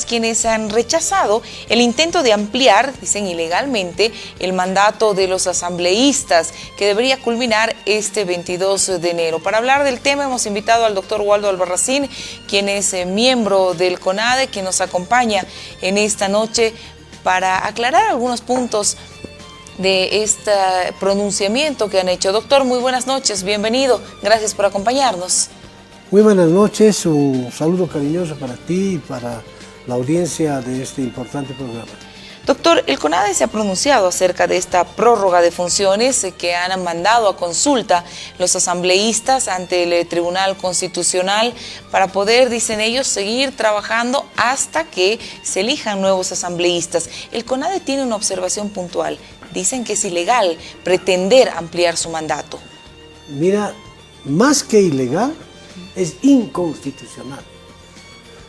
Quienes han rechazado el intento de ampliar, dicen ilegalmente, el mandato de los asambleístas que debería culminar este 22 de enero. Para hablar del tema hemos invitado al doctor Waldo Albarracín, quien es miembro del CONADE, quien nos acompaña en esta noche para aclarar algunos puntos de este pronunciamiento que han hecho. Doctor, muy buenas noches, bienvenido, gracias por acompañarnos. Muy buenas noches, un saludo cariñoso para ti y para la audiencia de este importante programa. Doctor, el CONADE se ha pronunciado acerca de esta prórroga de funciones que han mandado a consulta los asambleístas ante el Tribunal Constitucional para poder, dicen ellos, seguir trabajando hasta que se elijan nuevos asambleístas. El CONADE tiene una observación puntual. Dicen que es ilegal pretender ampliar su mandato. Mira, más que ilegal, es inconstitucional.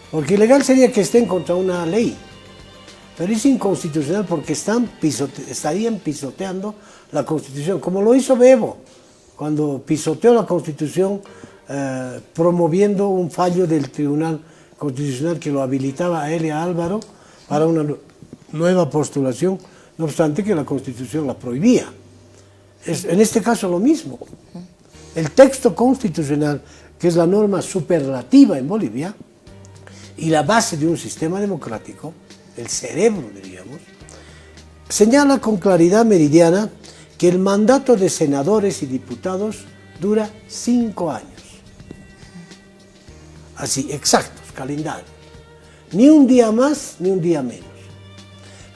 Porque ilegal sería que estén contra una ley, pero es inconstitucional porque estarían pisoteando la Constitución, como lo hizo Bebo, cuando pisoteó la Constitución promoviendo un fallo del Tribunal Constitucional que lo habilitaba a él y a Álvaro para una nueva postulación, no obstante que la Constitución la prohibía. En este caso lo mismo. El texto constitucional, que es la norma superlativa en Bolivia, y la base de un sistema democrático, el cerebro diríamos, señala con claridad meridiana que el mandato de senadores y diputados dura 5 años. Así, exactos, calendario. Ni un día más, ni un día menos.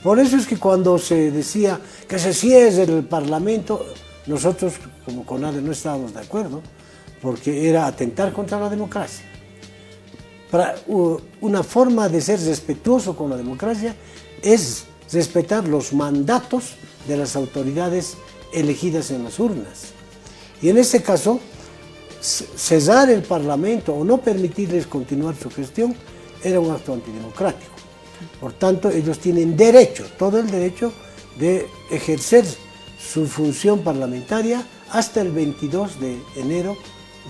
Por eso es que cuando se decía que se cierre el Parlamento, nosotros como CONADE no estábamos de acuerdo, porque era atentar contra la democracia. Una forma de ser respetuoso con la democracia es respetar los mandatos de las autoridades elegidas en las urnas. Y en este caso, cesar el Parlamento o no permitirles continuar su gestión era un acto antidemocrático. Por tanto, ellos tienen derecho, todo el derecho de ejercer su función parlamentaria hasta el 22 de enero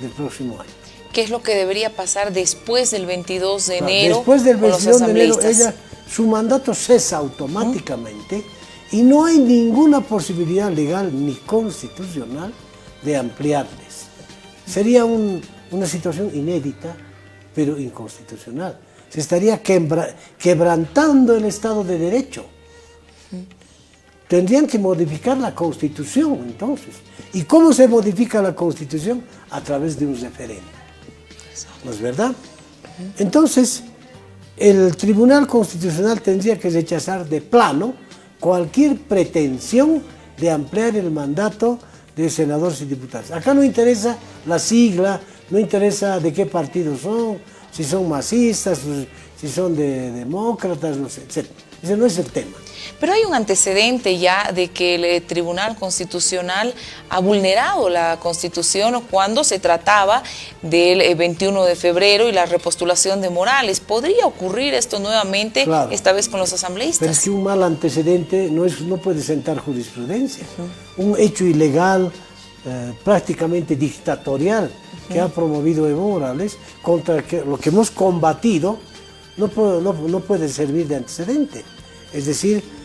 del próximo año. ¿Qué es lo que debería pasar después del 22 de enero? Después del 22 de enero, su mandato cesa automáticamente y no hay ninguna posibilidad legal ni constitucional de ampliarles. Sería una situación inédita, pero inconstitucional. Se estaría quebrantando el Estado de Derecho. Tendrían que modificar la Constitución, entonces. ¿Y cómo se modifica la Constitución? A través de un referéndum. ¿No es verdad? Entonces, el Tribunal Constitucional tendría que rechazar de plano cualquier pretensión de ampliar el mandato de senadores y diputados. Acá no interesa la sigla, no interesa de qué partido son, si son masistas, si son demócratas, no sé, etc. Ese no es el tema. Pero hay un antecedente ya de que el Tribunal Constitucional ha vulnerado la Constitución cuando se trataba del 21 de febrero y la repostulación de Morales. ¿Podría ocurrir esto nuevamente, claro, esta vez con los asambleístas? Pero es que un mal antecedente no puede sentar jurisprudencia. Un hecho ilegal, prácticamente dictatorial, que ha promovido Evo Morales, contra lo que hemos combatido, no puede servir de antecedente. Es decir,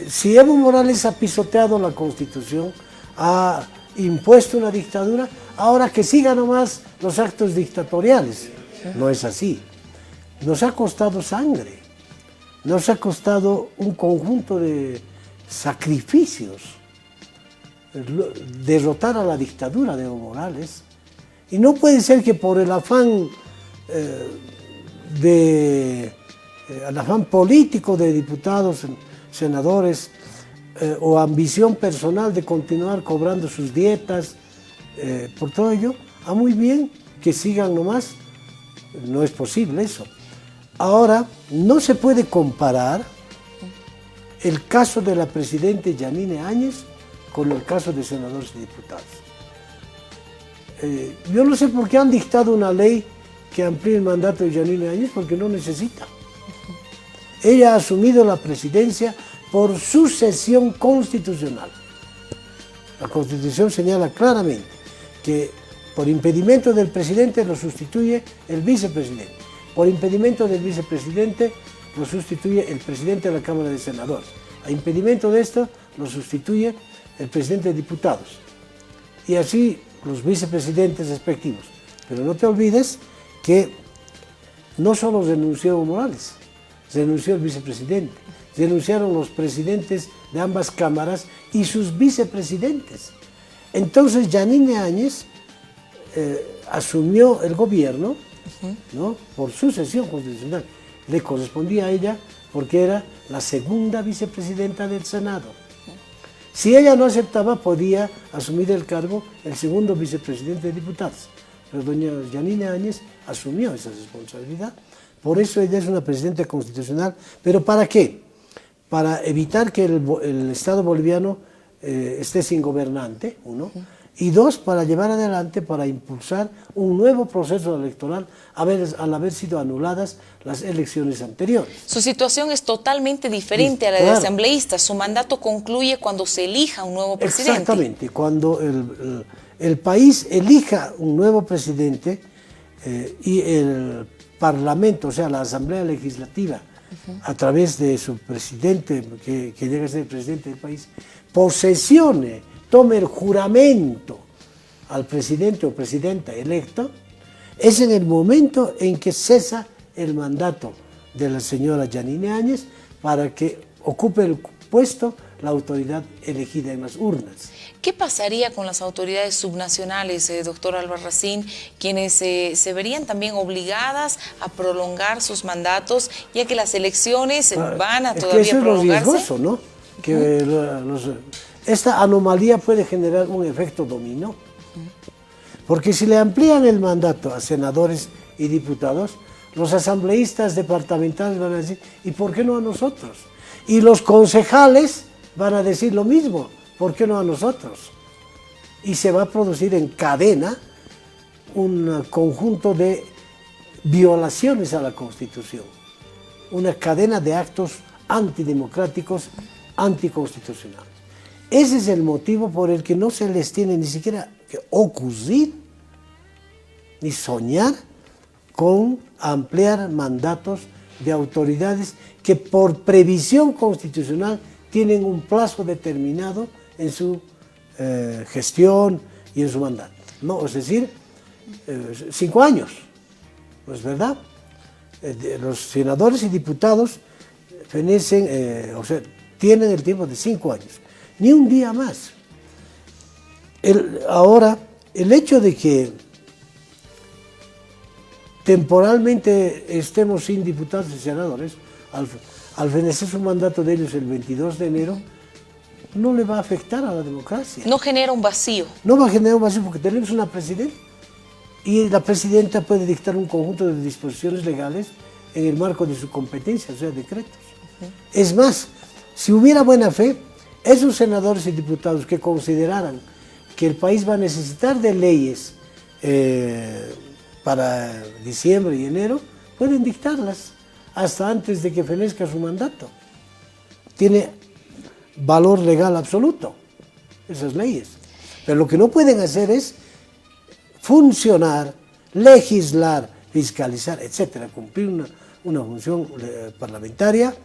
si Evo Morales ha pisoteado la Constitución, ha impuesto una dictadura, ahora que siga nomás los actos dictatoriales. No es así. Nos ha costado sangre, nos ha costado un conjunto de sacrificios derrotar a la dictadura de Evo Morales. Y no puede ser que por el afán el afán político de diputados, senadores, o ambición personal de continuar cobrando sus dietas, por todo ello, muy bien que sigan nomás, no es posible eso. Ahora, no se puede comparar el caso de la presidenta Yanine Áñez con el caso de senadores y diputados. Yo no sé por qué han dictado una ley que amplíe el mandato de Yanine Áñez, porque no necesita. Ella ha asumido la presidencia por sucesión constitucional. La Constitución señala claramente que por impedimento del presidente lo sustituye el vicepresidente. Por impedimento del vicepresidente lo sustituye el presidente de la Cámara de Senadores. A impedimento de esto, lo sustituye el presidente de diputados. Y así los vicepresidentes respectivos. Pero no te olvides que no solo renunció Evo Morales, renunció el vicepresidente, renunciaron los presidentes de ambas cámaras y sus vicepresidentes. Entonces Yanine Áñez asumió el gobierno, ¿no?, por sucesión constitucional. Le correspondía a ella porque era la segunda vicepresidenta del Senado. Si ella no aceptaba, podía asumir el cargo el segundo vicepresidente de diputados. Pero doña Yanine Áñez asumió esa responsabilidad. Por eso ella es una presidenta constitucional. ¿Pero para qué? Para evitar que el Estado boliviano esté sin gobernante, uno. Y dos, para llevar adelante, para impulsar un nuevo proceso electoral al haber sido anuladas las elecciones anteriores. Su situación es totalmente diferente a la de asambleístas. Su mandato concluye cuando se elija un nuevo presidente. Exactamente, cuando el país elija un nuevo presidente y el Parlamento, o sea, la Asamblea Legislativa, a través de su presidente, que llega a ser el presidente del país, tome el juramento al presidente o presidenta electo, es en el momento en que cesa el mandato de la señora Yanine Áñez para que ocupe el puesto la autoridad elegida en las urnas. ¿Qué pasaría con las autoridades subnacionales, doctor Albarracín, quienes se verían también obligadas a prolongar sus mandatos, ya que las elecciones van a todavía eso prolongarse? Es lo riesgoso, ¿no? Que esta anomalía puede generar un efecto dominó. Porque si le amplían el mandato a senadores y diputados, los asambleístas departamentales van a decir, ¿y por qué no a nosotros? Y los concejales van a decir lo mismo, ¿por qué no a nosotros? Y se va a producir en cadena un conjunto de violaciones a la Constitución, una cadena de actos antidemocráticos, anticonstitucionales. Ese es el motivo por el que no se les tiene ni siquiera que ocurrir ni soñar con ampliar mandatos de autoridades que por previsión constitucional tienen un plazo determinado en su gestión y en su mandato, ¿no? Es decir, 5 años, ¿no es verdad? Los senadores y diputados fenecen, o sea, tienen el tiempo de 5 años, ni un día más. Ahora, el hecho de que temporalmente estemos sin diputados y senadores, al fenecer su mandato de ellos el 22 de enero, no le va a afectar a la democracia. No genera un vacío. No va a generar un vacío porque tenemos una presidenta y la presidenta puede dictar un conjunto de disposiciones legales en el marco de su competencia, o sea, decretos. Es más, si hubiera buena fe, esos senadores y diputados que consideraran que el país va a necesitar de leyes para diciembre y enero, pueden dictarlas hasta antes de que fenezca su mandato. Tiene valor legal absoluto, esas leyes. Pero lo que no pueden hacer es funcionar, legislar, fiscalizar, etcétera, cumplir una función parlamentaria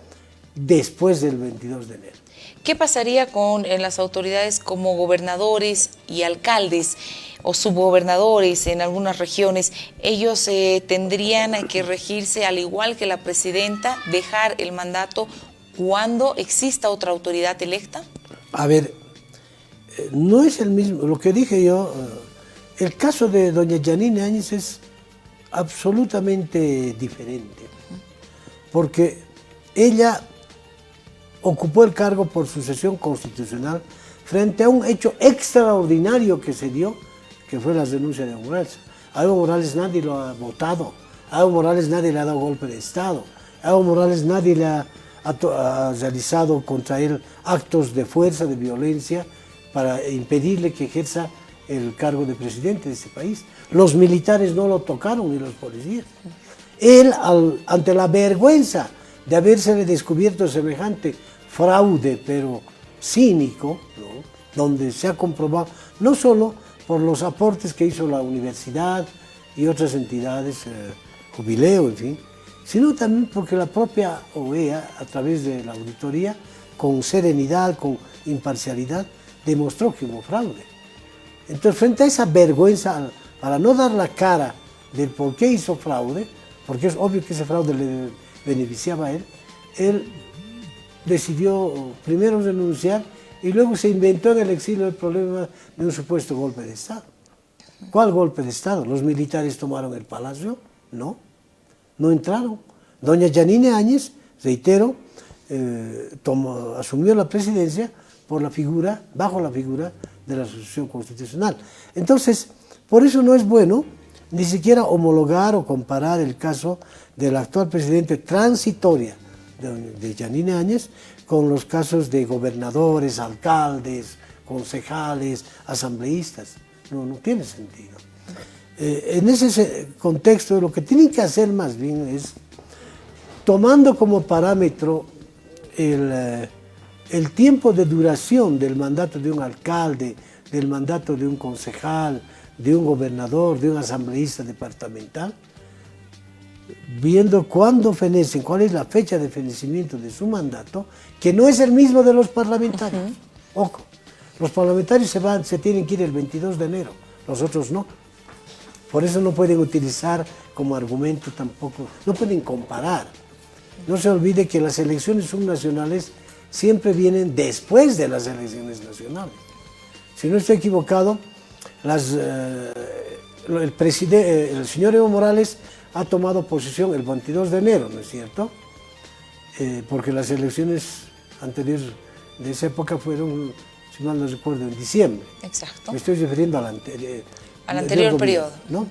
después del 22 de enero. ¿Qué pasaría con las autoridades como gobernadores y alcaldes o subgobernadores en algunas regiones? Ellos tendrían que regirse al igual que la presidenta, dejar el mandato cuando exista otra autoridad electa. A ver, no es el mismo, lo que dije yo, el caso de doña Yanine Áñez es absolutamente diferente, porque ella ocupó el cargo por sucesión constitucional frente a un hecho extraordinario que se dio, que fue la renuncia de Evo Morales. A Evo Morales nadie lo ha votado, a Evo Morales nadie le ha dado golpe de Estado, a Evo Morales nadie le ha realizado contra él actos de fuerza, de violencia, para impedirle que ejerza el cargo de presidente de este país. Los militares no lo tocaron, ni los policías. Él, ante la vergüenza de habérsele descubierto semejante fraude, pero cínico, ¿no?, donde se ha comprobado, no solo por los aportes que hizo la universidad y otras entidades, Jubileo, en fin, sino también porque la propia OEA, a través de la auditoría, con serenidad, con imparcialidad, demostró que hubo fraude. Entonces, frente a esa vergüenza, para no dar la cara del por qué hizo fraude, porque es obvio que ese fraude le beneficiaba a él decidió primero renunciar y luego se inventó en el exilio el problema de un supuesto golpe de Estado. ¿Cuál golpe de Estado? ¿Los militares tomaron el palacio? No, no entraron. Doña Yanine Áñez, reitero, asumió la presidencia bajo la figura de la Asociación Constitucional. Entonces, por eso no es bueno ni siquiera homologar o comparar el caso del actual presidente transitoria de Yanine Áñez con los casos de gobernadores, alcaldes, concejales, asambleístas. No tiene sentido. En ese contexto, lo que tienen que hacer más bien es, tomando como parámetro el tiempo de duración del mandato de un alcalde, del mandato de un concejal, de un gobernador, de un asambleísta departamental, viendo cuándo fenecen, cuál es la fecha de fenecimiento de su mandato, que no es el mismo de los parlamentarios. Ojo, los parlamentarios se tienen que ir el 22 de enero, los otros no. Por eso no pueden utilizar como argumento tampoco, no pueden comparar. No se olvide que las elecciones subnacionales siempre vienen después de las elecciones nacionales. Si no estoy equivocado, el señor Evo Morales ha tomado posesión el 22 de enero, ¿no es cierto? Porque las elecciones anteriores de esa época fueron, si mal no recuerdo, en diciembre. Exacto. Me estoy refiriendo al anterior periodo, ¿no?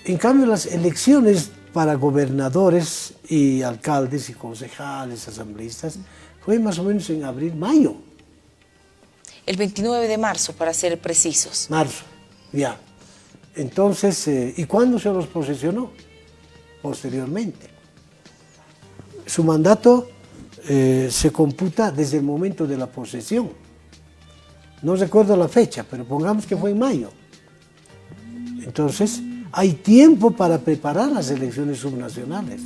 En cambio, las elecciones para gobernadores y alcaldes y concejales, asambleístas, fue más o menos en abril, mayo. El 29 de marzo, para ser precisos. Marzo, ya. Entonces, ¿y cuándo se los posesionó? Posteriormente. Su mandato se computa desde el momento de la posesión. No recuerdo la fecha, pero pongamos que fue en mayo. Entonces, hay tiempo para preparar las elecciones subnacionales.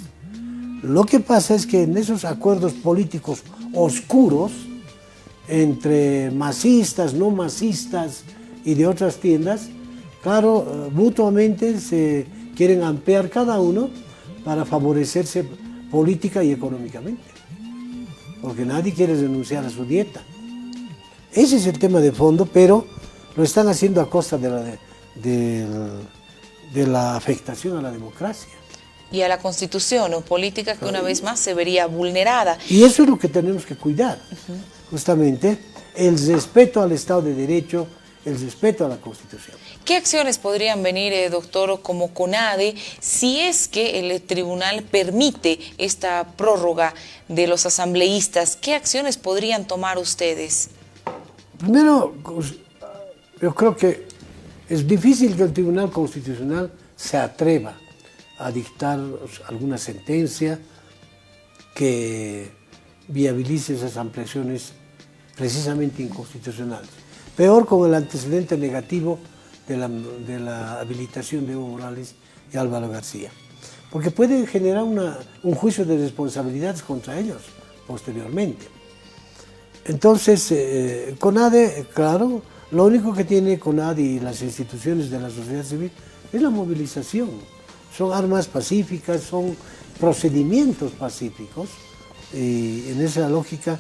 Lo que pasa es que en esos acuerdos políticos oscuros, entre masistas, no masistas y de otras tiendas, claro, mutuamente se quieren ampliar cada uno para favorecerse política y económicamente, porque nadie quiere renunciar a su dieta. Ese es el tema de fondo, pero lo están haciendo a costa de la afectación a la democracia. Y a la Constitución, o política que una vez más se vería vulnerada. Y eso es lo que tenemos que cuidar, justamente, el respeto al Estado de Derecho, el respeto a la Constitución. ¿Qué acciones podrían venir, doctor, como CONADE, si es que el tribunal permite esta prórroga de los asambleístas? ¿Qué acciones podrían tomar ustedes? Primero, yo creo que es difícil que el Tribunal Constitucional se atreva a dictar alguna sentencia que viabilice esas ampliaciones precisamente inconstitucionales. Peor con el antecedente negativo de la habilitación de Evo Morales y Álvaro García, porque puede generar un juicio de responsabilidades contra ellos posteriormente. Entonces, CONADE, claro, lo único que tiene CONADE y las instituciones de la sociedad civil es la movilización. Son armas pacíficas, son procedimientos pacíficos, y en esa lógica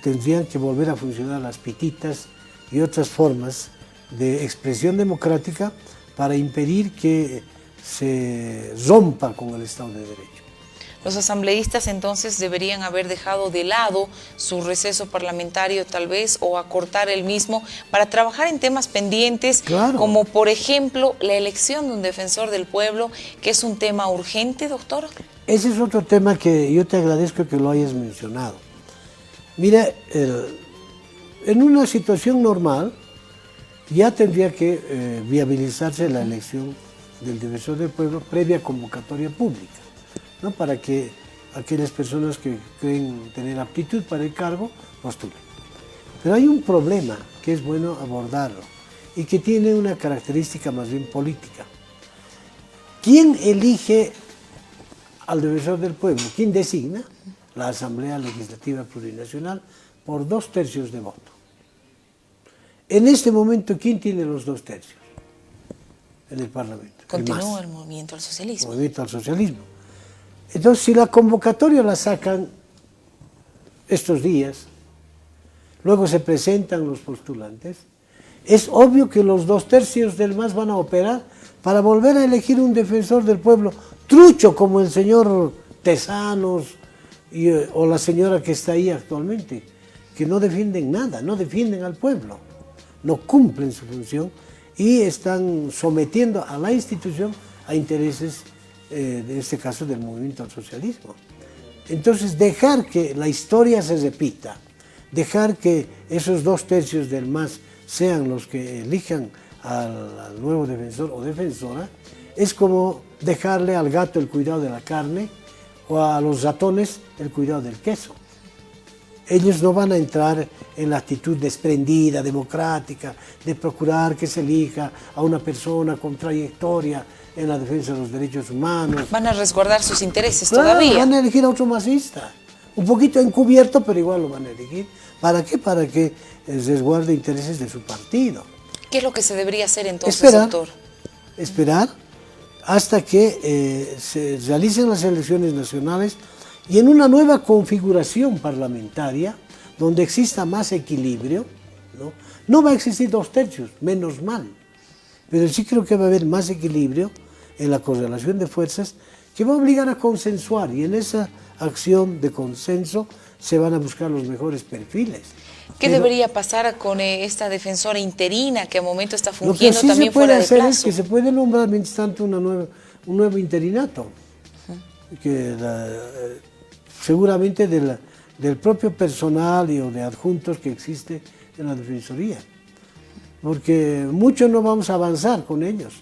tendrían que volver a funcionar las pititas y otras formas de expresión democrática para impedir que se rompa con el Estado de Derecho. Los asambleístas entonces deberían haber dejado de lado su receso parlamentario tal vez, o acortar el mismo para trabajar en temas pendientes, claro, como por ejemplo la elección de un defensor del pueblo, que es un tema urgente, doctor. Ese es otro tema que yo te agradezco que lo hayas mencionado. Mira, en una situación normal ya tendría que viabilizarse la elección del defensor del pueblo previa convocatoria pública, ¿no? Para que aquellas personas que creen tener aptitud para el cargo postulen. Pero hay un problema que es bueno abordarlo y que tiene una característica más bien política. ¿Quién elige al defensor del pueblo, quien designa la Asamblea Legislativa Plurinacional por 2/3 de voto. En este momento, ¿quién tiene los 2/3 en el Parlamento? Continúa el movimiento al socialismo. El movimiento al socialismo. Entonces, si la convocatoria la sacan estos días, luego se presentan los postulantes, es obvio que los 2/3 del MAS van a operar para volver a elegir un defensor del pueblo trucho como el señor Tezanos o la señora que está ahí actualmente, que no defienden nada, no defienden al pueblo, no cumplen su función y están sometiendo a la institución a intereses, en este caso, del movimiento al socialismo. Entonces, dejar que la historia se repita, dejar que esos 2/3 del MAS sean los que elijan al nuevo defensor o defensora, es como dejarle al gato el cuidado de la carne o a los ratones el cuidado del queso. Ellos no van a entrar en la actitud desprendida, democrática, de procurar que se elija a una persona con trayectoria en la defensa de los derechos humanos. Van a resguardar sus intereses Claro, todavía. van a elegir a otro masista, un poquito encubierto, pero igual lo van a elegir. ¿Para qué? Para que resguarde intereses de su partido. ¿Qué es lo que se debería hacer entonces, Esperar, doctor? esperar hasta que se realicen las elecciones nacionales y en una nueva configuración parlamentaria, donde exista más equilibrio, no va a existir 2/3, menos mal, pero sí creo que va a haber más equilibrio en la correlación de fuerzas que va a obligar a consensuar, y en esa acción de consenso se van a buscar los mejores perfiles. ¿Qué Pero debería pasar con esta defensora interina que a momento está lo que fungiendo sí también se puede fuera de hacer plazo? es que se puede nombrar mientras tanto un nuevo interinato, que seguramente del propio personal o de adjuntos que existe en la Defensoría, porque mucho no vamos a avanzar con ellos,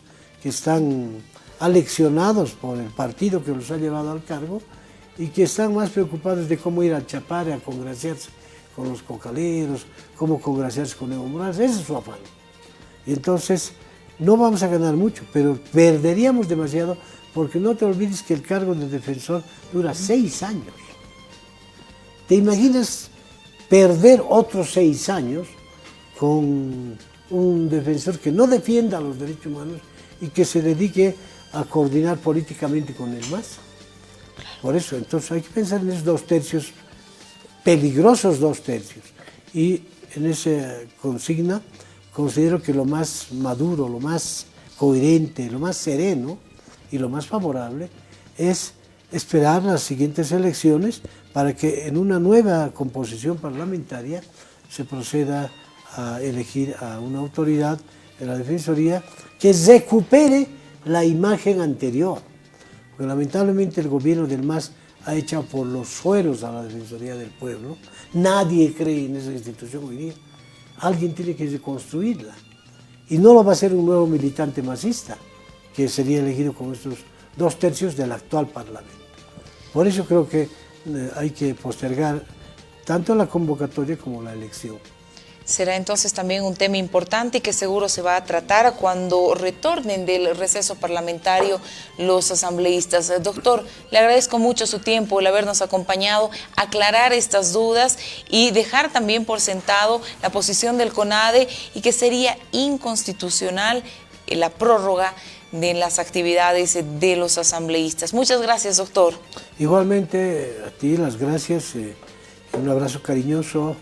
que están aleccionados por el partido que los ha llevado al cargo y que están más preocupados de cómo ir a Chapare a congraciarse con los cocaleros, cómo congraciarse con Evo Morales, ese es su afán. Y entonces no vamos a ganar mucho, pero perderíamos demasiado, porque no te olvides que el cargo de defensor dura 6 años. ¿Te imaginas perder otros 6 años con un defensor que no defienda los derechos humanos y que se dedique a coordinar políticamente con el MAS? Por eso, entonces hay que pensar en esos 2/3, peligrosos 2/3. Y en esa consigna considero que lo más maduro, lo más coherente, lo más sereno y lo más favorable es esperar las siguientes elecciones para que en una nueva composición parlamentaria se proceda a elegir a una autoridad de la Defensoría que recupere la imagen anterior. Porque lamentablemente el gobierno del MAS ha echado por los suelos a la Defensoría del Pueblo. Nadie cree en esa institución hoy día. Alguien tiene que reconstruirla. Y no lo va a hacer un nuevo militante masista, que sería elegido con estos 2/3 del actual Parlamento. Por eso creo que hay que postergar tanto la convocatoria como la elección. Será entonces también un tema importante y que seguro se va a tratar cuando retornen del receso parlamentario los asambleístas. Doctor, le agradezco mucho su tiempo, el habernos acompañado, aclarar estas dudas y dejar también por sentado la posición del CONADE y que sería inconstitucional la prórroga de las actividades de los asambleístas. Muchas gracias, doctor. Igualmente a ti las gracias, un abrazo cariñoso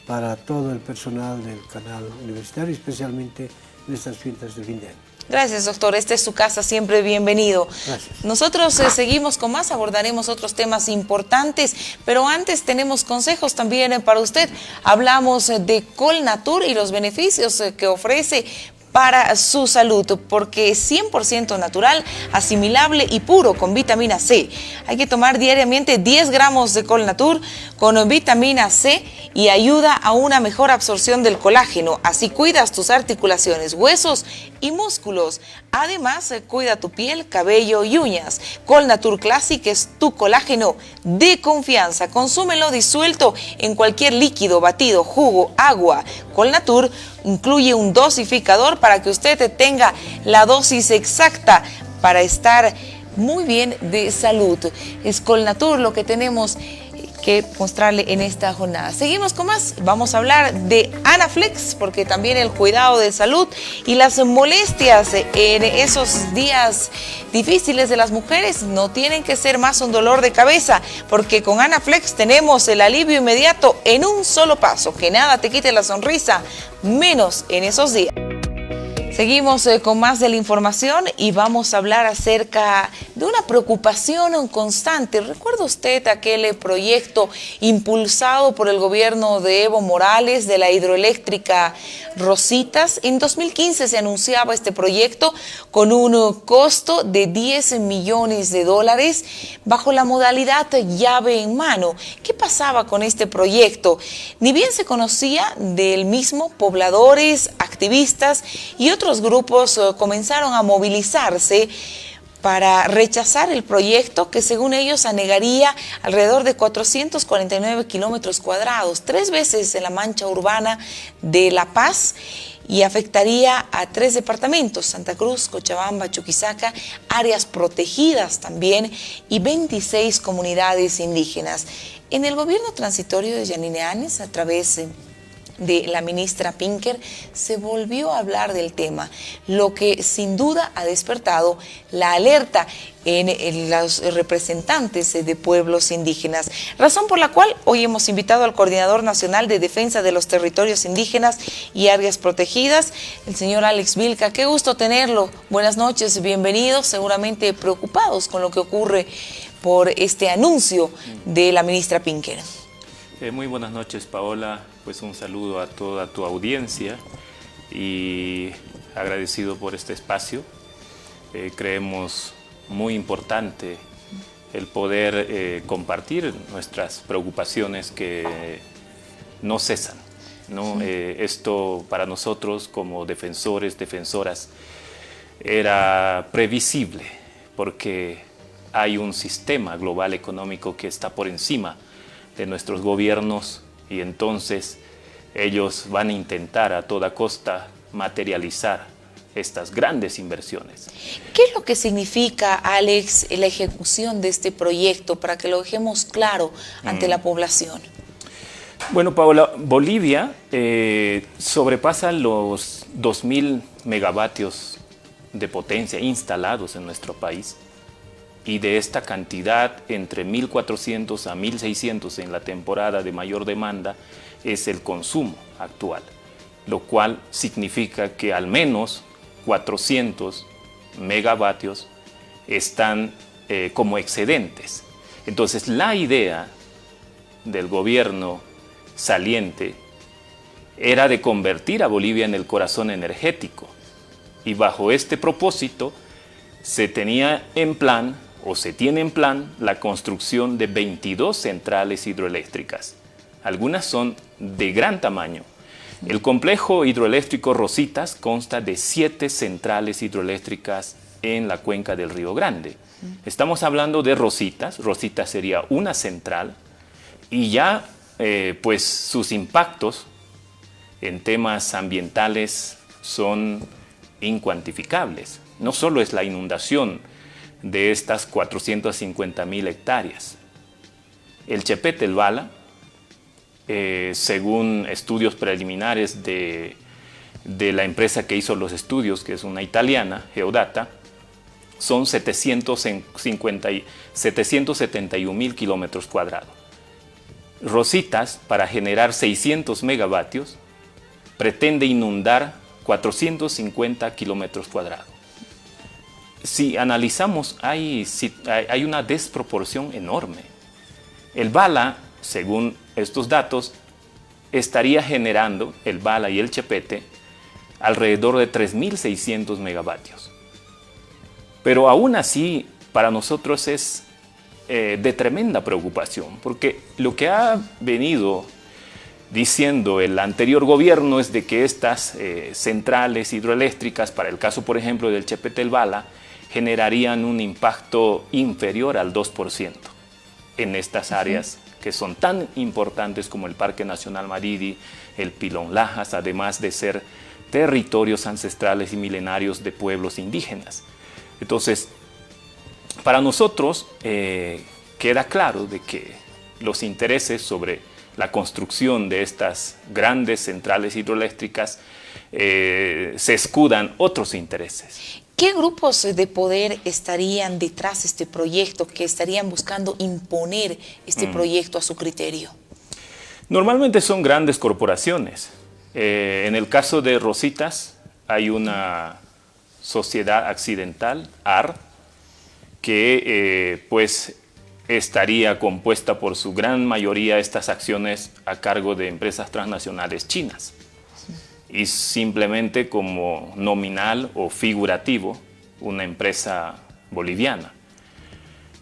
para todo el personal del canal universitario, especialmente en estas fiestas de fin de año. Gracias, doctor. Esta es su casa, siempre bienvenido. Gracias. Nosotros seguimos con más, abordaremos otros temas importantes, pero antes tenemos consejos también para usted. Hablamos de Colnatur y los beneficios que ofrece para su salud, porque es 100% natural, asimilable y puro con vitamina C. Hay que tomar diariamente 10 gramos de Colnatur con vitamina C y ayuda a una mejor absorción del colágeno. Así cuidas tus articulaciones, huesos y músculos. Además, cuida tu piel, cabello y uñas. Colnatur Classic es tu colágeno de confianza. Consúmelo disuelto en cualquier líquido, batido, jugo, agua. Colnatur incluye un dosificador para que usted tenga la dosis exacta para estar muy bien de salud. Es Colnatur lo que tenemos que mostrarle en esta jornada. Seguimos con más. Vamos a hablar de Anaflex, porque también el cuidado de salud y las molestias en esos días difíciles de las mujeres no tienen que ser más un dolor de cabeza, porque con Anaflex tenemos el alivio inmediato en un solo paso. Que nada te quite la sonrisa, menos en esos días. Seguimos con más de la información y vamos a hablar acerca de una preocupación constante. ¿Recuerda usted aquel proyecto impulsado por el gobierno de Evo Morales de la hidroeléctrica Rositas? En 2015 se anunciaba este proyecto con un costo de $10 millones bajo la modalidad llave en mano. ¿Qué pasaba con este proyecto? Ni bien se conocía del mismo, pobladores, activistas y otros grupos comenzaron a movilizarse para rechazar el proyecto que según ellos anegaría alrededor de 449 kilómetros cuadrados, 3 veces en la mancha urbana de La Paz, y afectaría a 3 departamentos, Santa Cruz, Cochabamba, Chuquisaca, áreas protegidas también y 26 comunidades indígenas. En el gobierno transitorio de Yanine Áñez, a través de la ministra Pinker, se volvió a hablar del tema, lo que sin duda ha despertado la alerta en los representantes de pueblos indígenas, razón por la cual hoy hemos invitado al Coordinador Nacional de Defensa de los Territorios Indígenas y Áreas Protegidas, el señor Alex Vilca. Qué gusto tenerlo. Buenas noches, bienvenidos, seguramente preocupados con lo que ocurre por este anuncio de la ministra Pinker. Muy buenas noches, Paola. Pues un saludo a toda tu audiencia y agradecido por este espacio. Creemos muy importante el poder compartir nuestras preocupaciones que no cesan, ¿no? Sí. Esto para nosotros como defensores, defensoras, era previsible porque hay un sistema global económico que está por encima de nuestros gobiernos y entonces ellos van a intentar a toda costa materializar estas grandes inversiones. ¿Qué es lo que significa, Alex, la ejecución de este proyecto para que lo dejemos claro ante la población? Bueno, Paola, Bolivia sobrepasa los 2.000 megavatios de potencia instalados en nuestro país. Y de esta cantidad, entre 1.400 a 1.600 en la temporada de mayor demanda, es el consumo actual, lo cual significa que al menos 400 megavatios están como excedentes. Entonces, la idea del gobierno saliente era de convertir a Bolivia en el corazón energético. Y bajo este propósito, se tenía en plan o se tiene en plan la construcción de 22 centrales hidroeléctricas. Algunas son de gran tamaño. El complejo hidroeléctrico Rositas consta de 7 centrales hidroeléctricas en la cuenca del Río Grande. Estamos hablando de Rositas. Rositas sería una central y ya pues sus impactos en temas ambientales son incuantificables. No solo es la inundación de estas 450.000 hectáreas. El Chepete, el Bala, según estudios preliminares de la empresa que hizo los estudios, que es una italiana, Geodata, son 771.000 kilómetros cuadrados. Rositas, para generar 600 megavatios, pretende inundar 450 kilómetros cuadrados. Si analizamos, hay una desproporción enorme. El Bala, según estos datos, estaría generando, el Bala y el Chepete, alrededor de 3.600 megavatios. Pero aún así, para nosotros es de tremenda preocupación, porque lo que ha venido diciendo el anterior gobierno es de que estas centrales hidroeléctricas, para el caso, por ejemplo, del Chepete el Bala, generarían un impacto inferior al 2% en estas áreas que son tan importantes como el Parque Nacional Maridi, el Pilón Lajas, además de ser territorios ancestrales y milenarios de pueblos indígenas. Entonces, para nosotros queda claro de que los intereses sobre la construcción de estas grandes centrales hidroeléctricas se escudan otros intereses. ¿Qué grupos de poder estarían detrás de este proyecto, que estarían buscando imponer este proyecto a su criterio? Normalmente son grandes corporaciones. En el caso de Rositas hay una sociedad accidental, AR, que pues estaría compuesta por su gran mayoría estas acciones a cargo de empresas transnacionales chinas. Y simplemente como nominal o figurativo una empresa boliviana.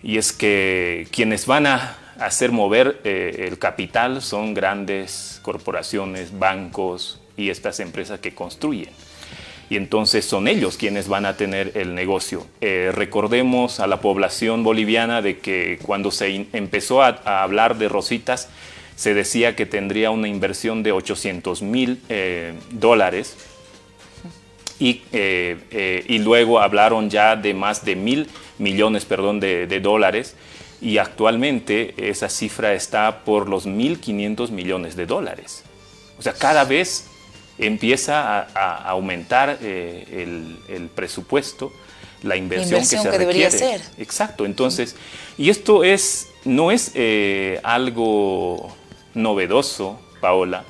Y es que quienes van a hacer mover el capital son grandes corporaciones, bancos y estas empresas que construyen. Y entonces son ellos quienes van a tener el negocio. Recordemos a la población boliviana de que cuando se empezó a hablar de Rositas, se decía que tendría una inversión de $800.000 y luego hablaron ya de más de 1.000 millones de dólares, y actualmente esa cifra está por los 1.500 millones de dólares. O sea, cada vez empieza a aumentar el presupuesto, la inversión que se requiere. Debería ser. Exacto. Entonces, y esto no es algo novedoso, Paola,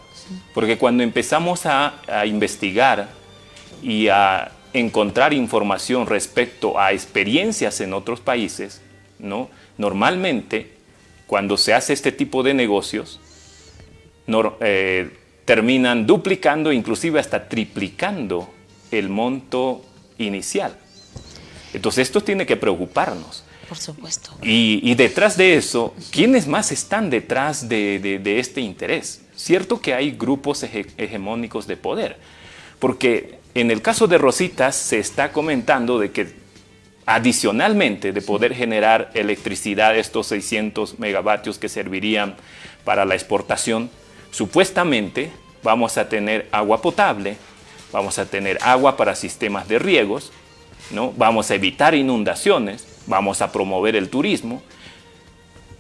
porque cuando empezamos a investigar y a encontrar información respecto a experiencias en otros países, ¿no? Normalmente, cuando se hace este tipo de negocios, terminan duplicando, inclusive hasta triplicando el monto inicial. Entonces esto tiene que preocuparnos. Por supuesto. Y detrás de eso, ¿quiénes más están detrás de este interés? Cierto que hay grupos hegemónicos de poder, porque en el caso de Rositas se está comentando de que adicionalmente de poder generar electricidad, estos 600 megavatios que servirían para la exportación, supuestamente vamos a tener agua potable, vamos a tener agua para sistemas de riegos, ¿no? Vamos a evitar inundaciones, vamos a promover el turismo.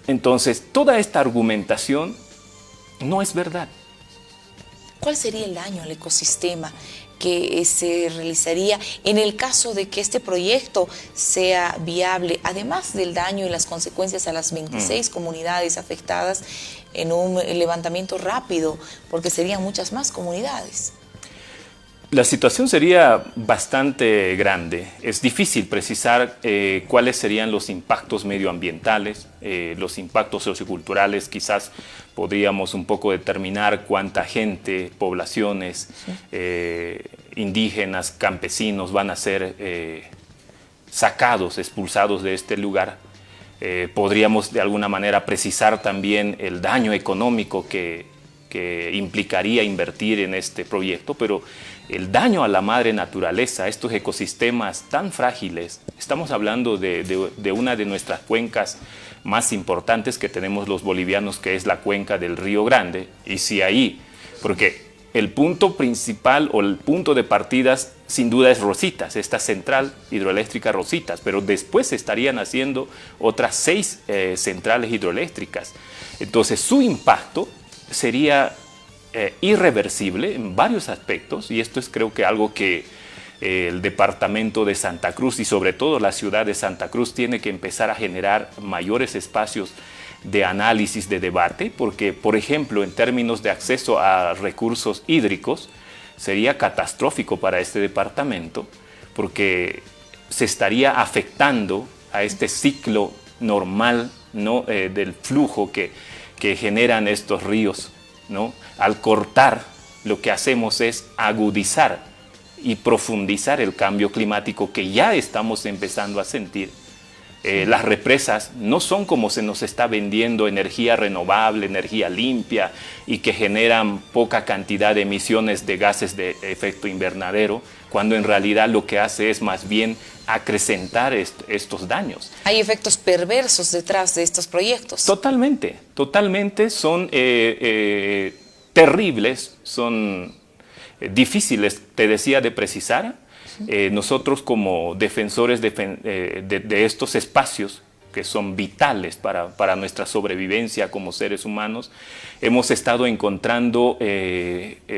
Entonces, toda esta argumentación no es verdad. ¿Cuál sería el daño al ecosistema que se realizaría en el caso de que este proyecto sea viable, además del daño y las consecuencias a las 26 comunidades afectadas en un levantamiento rápido, porque serían muchas más comunidades? La situación sería bastante grande. Es difícil precisar cuáles serían los impactos medioambientales, los impactos socioculturales. Quizás podríamos un poco determinar cuánta gente, poblaciones, indígenas, campesinos van a ser sacados, expulsados de este lugar. Podríamos de alguna manera precisar también el daño económico que implicaría invertir en este proyecto, pero el daño a la madre naturaleza, a estos ecosistemas tan frágiles, estamos hablando de una de nuestras cuencas más importantes que tenemos los bolivianos, que es la cuenca del Río Grande, y si ahí, porque el punto principal o el punto de partidas sin duda es Rositas, esta central hidroeléctrica Rositas, pero después se estarían haciendo otras 6 centrales hidroeléctricas. Entonces su impacto sería irreversible en varios aspectos, y esto es creo que algo que el departamento de Santa Cruz y sobre todo la ciudad de Santa Cruz tiene que empezar a generar mayores espacios de análisis, de debate, porque por ejemplo en términos de acceso a recursos hídricos sería catastrófico para este departamento, porque se estaría afectando a este ciclo normal, ¿no? Del flujo que generan estos ríos, ¿no? Al cortar, lo que hacemos es agudizar y profundizar el cambio climático que ya estamos empezando a sentir. Las represas no son como se nos está vendiendo energía renovable, energía limpia y que generan poca cantidad de emisiones de gases de efecto invernadero, cuando en realidad lo que hace es más bien acrecentar estos daños. ¿Hay efectos perversos detrás de estos proyectos? Totalmente, totalmente. Son terribles, son difíciles, te decía, de precisar, Nosotros como defensores de estos espacios, que son vitales para nuestra sobrevivencia como seres humanos, hemos estado encontrando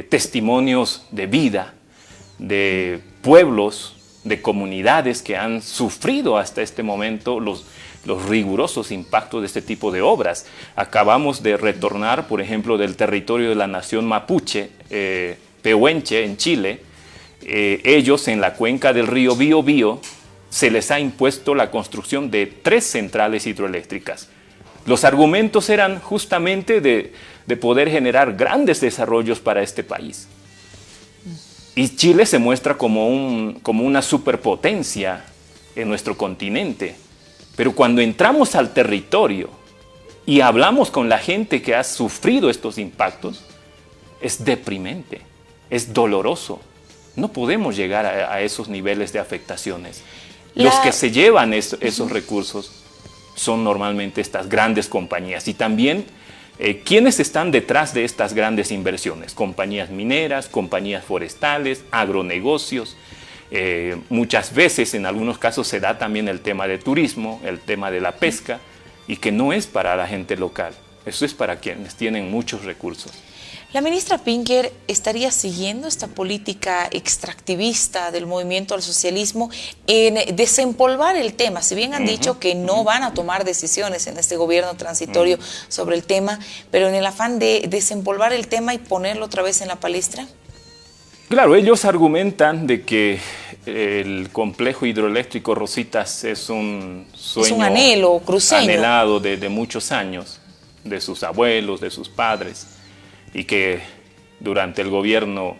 testimonios de vida, de pueblos, de comunidades que han sufrido hasta este momento los rigurosos impactos de este tipo de obras. Acabamos de retornar, por ejemplo, del territorio de la nación mapuche, Pehuenche, en Chile. Ellos, en la cuenca del río Biobío, se les ha impuesto la construcción de 3 centrales hidroeléctricas. Los argumentos eran justamente de poder generar grandes desarrollos para este país. Y Chile se muestra como una superpotencia en nuestro continente. Pero cuando entramos al territorio y hablamos con la gente que ha sufrido estos impactos, es deprimente, es doloroso. No podemos llegar a esos niveles de afectaciones. Los que se llevan esos recursos son normalmente estas grandes compañías. Y también, ¿quiénes están detrás de estas grandes inversiones? Compañías mineras, compañías forestales, agronegocios. Muchas veces, en algunos casos, se da también el tema de turismo, el tema de la pesca, y que no es para la gente local. Eso es para quienes tienen muchos recursos. ¿La ministra Pinker estaría siguiendo esta política extractivista del movimiento al socialismo en desempolvar el tema? Si bien han dicho que no van a tomar decisiones en este gobierno transitorio sobre el tema, pero en el afán de desempolvar el tema y ponerlo otra vez en la palestra. Claro, ellos argumentan de que el complejo hidroeléctrico Rositas es un sueño, es un anhelo cruceño, anhelado de muchos años, de sus abuelos, de sus padres, y que durante el gobierno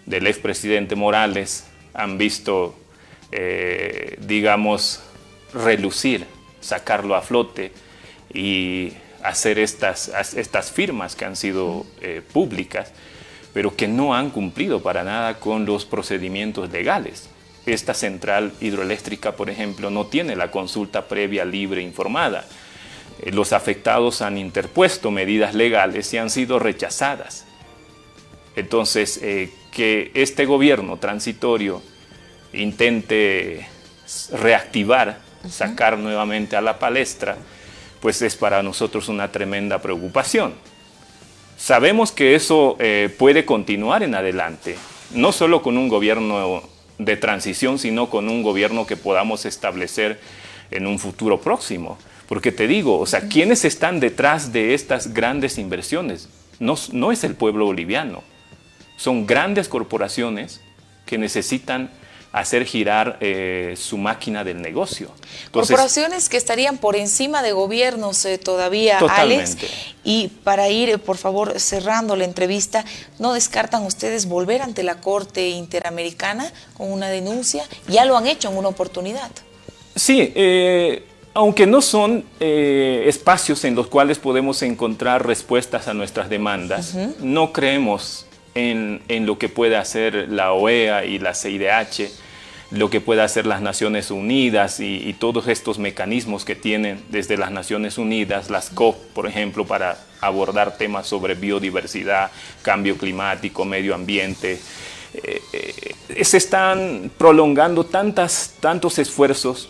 del expresidente Morales han visto, digamos, relucir, sacarlo a flote y hacer estas firmas que han sido públicas, pero que no han cumplido para nada con los procedimientos legales. Esta central hidroeléctrica, por ejemplo, no tiene la consulta previa, libre, informada. Los afectados han interpuesto medidas legales y han sido rechazadas. Entonces, que este gobierno transitorio intente reactivar, sacar nuevamente a la palestra, pues es para nosotros una tremenda preocupación. Sabemos que eso puede continuar en adelante, no solo con un gobierno de transición, sino con un gobierno que podamos establecer en un futuro próximo. Porque te digo, o sea, ¿quiénes están detrás de estas grandes inversiones? No es el pueblo boliviano. Son grandes corporaciones que necesitan hacer girar su máquina del negocio. Entonces, corporaciones que estarían por encima de gobiernos todavía, totalmente. Alex. Y para ir, por favor, cerrando la entrevista, ¿no descartan ustedes volver ante la Corte Interamericana con una denuncia? Ya lo han hecho en una oportunidad. Sí, aunque no son espacios en los cuales podemos encontrar respuestas a nuestras demandas, no creemos en lo que puede hacer la OEA y la CIDH, lo que puede hacer las Naciones Unidas y todos estos mecanismos que tienen desde las Naciones Unidas, las COP, por ejemplo, para abordar temas sobre biodiversidad, cambio climático, medio ambiente. Se están prolongando tantos esfuerzos.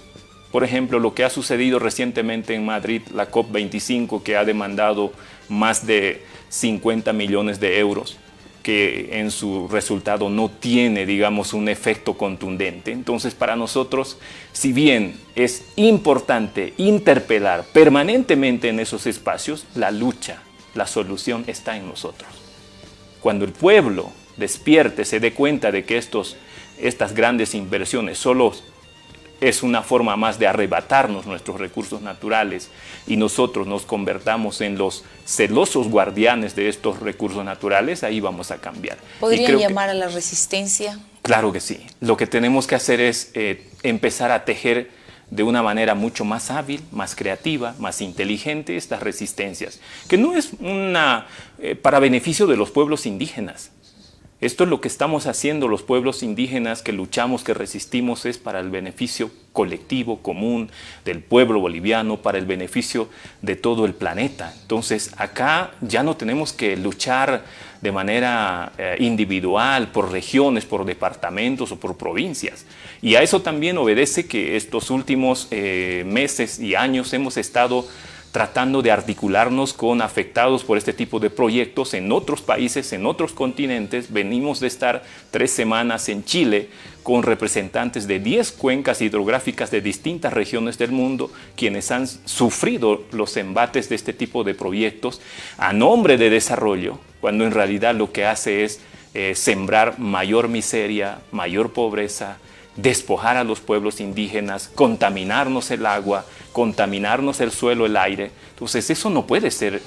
Por ejemplo, lo que ha sucedido recientemente en Madrid, la COP25, que ha demandado más de 50 millones de euros, que en su resultado no tiene, digamos, un efecto contundente. Entonces, para nosotros, si bien es importante interpelar permanentemente en esos espacios, la lucha, la solución está en nosotros. Cuando el pueblo despierte, se dé cuenta de que estas grandes inversiones solo es una forma más de arrebatarnos nuestros recursos naturales y nosotros nos convertamos en los celosos guardianes de estos recursos naturales, ahí vamos a cambiar. ¿Podrían llamar a la resistencia? Claro que sí. Lo que tenemos que hacer es empezar a tejer de una manera mucho más hábil, más creativa, más inteligente estas resistencias, que no es para beneficio de los pueblos indígenas. Esto es lo que estamos haciendo los pueblos indígenas que luchamos, que resistimos, es para el beneficio colectivo, común del pueblo boliviano, para el beneficio de todo el planeta. Entonces acá ya no tenemos que luchar de manera individual, por regiones, por departamentos o por provincias. Y a eso también obedece que estos últimos meses y años hemos estado tratando de articularnos con afectados por este tipo de proyectos en otros países, en otros continentes. Venimos de estar 3 semanas en Chile con representantes de 10 cuencas hidrográficas de distintas regiones del mundo, quienes han sufrido los embates de este tipo de proyectos a nombre de desarrollo, cuando en realidad lo que hace es sembrar mayor miseria, mayor pobreza, despojar a los pueblos indígenas, contaminarnos el agua, contaminarnos el suelo, el aire. Entonces eso no puede ser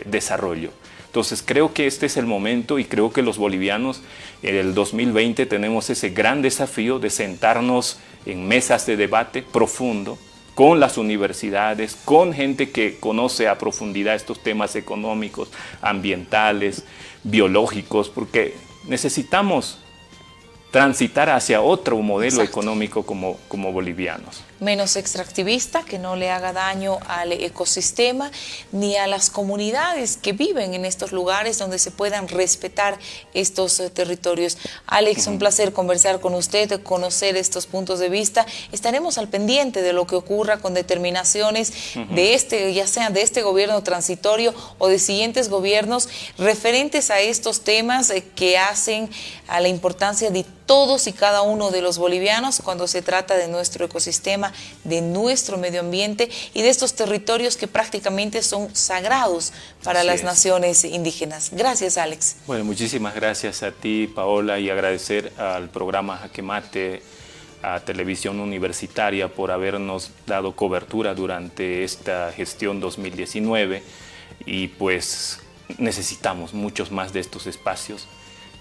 desarrollo. Entonces creo que este es el momento y creo que los bolivianos en el 2020 tenemos ese gran desafío de sentarnos en mesas de debate profundo con las universidades, con gente que conoce a profundidad estos temas económicos, ambientales, biológicos, porque necesitamos transitar hacia otro modelo económico como bolivianos. Menos extractivista, que no le haga daño al ecosistema ni a las comunidades que viven en estos lugares donde se puedan respetar estos territorios. Alex, un placer conversar con usted, conocer estos puntos de vista. Estaremos al pendiente de lo que ocurra con determinaciones de ya sea de este gobierno transitorio o de siguientes gobiernos referentes a estos temas que hacen a la importancia de todos y cada uno de los bolivianos cuando se trata de nuestro ecosistema, de nuestro medio ambiente y de estos territorios que prácticamente son sagrados para las naciones indígenas. Gracias, Alex. Bueno, muchísimas gracias a ti, Paola, y agradecer al programa Jaque Mate, a Televisión Universitaria, por habernos dado cobertura durante esta gestión 2019 y pues necesitamos muchos más de estos espacios.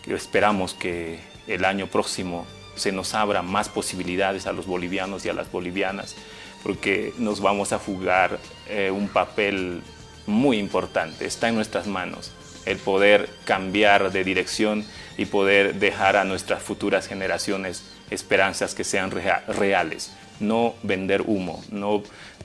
Esperamos que el año próximo se nos abra más posibilidades a los bolivianos y a las bolivianas, porque nos vamos a jugar un papel muy importante. Está en nuestras manos el poder cambiar de dirección y poder dejar a nuestras futuras generaciones esperanzas que sean reales. No vender humo,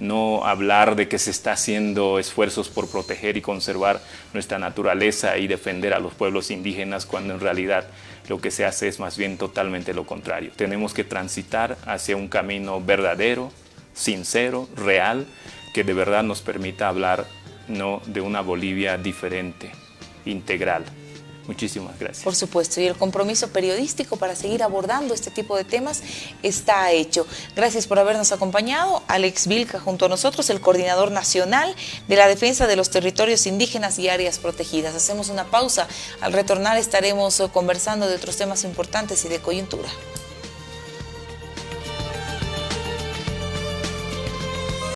no hablar de que se está haciendo esfuerzos por proteger y conservar nuestra naturaleza y defender a los pueblos indígenas, cuando en realidad lo que se hace es más bien totalmente lo contrario. Tenemos que transitar hacia un camino verdadero, sincero, real, que de verdad nos permita hablar de una Bolivia diferente, integral. Muchísimas gracias. Por supuesto, y el compromiso periodístico para seguir abordando este tipo de temas está hecho. Gracias por habernos acompañado. Alex Vilca junto a nosotros, el coordinador nacional de la defensa de los territorios indígenas y áreas protegidas. Hacemos una pausa. Al retornar estaremos conversando de otros temas importantes y de coyuntura.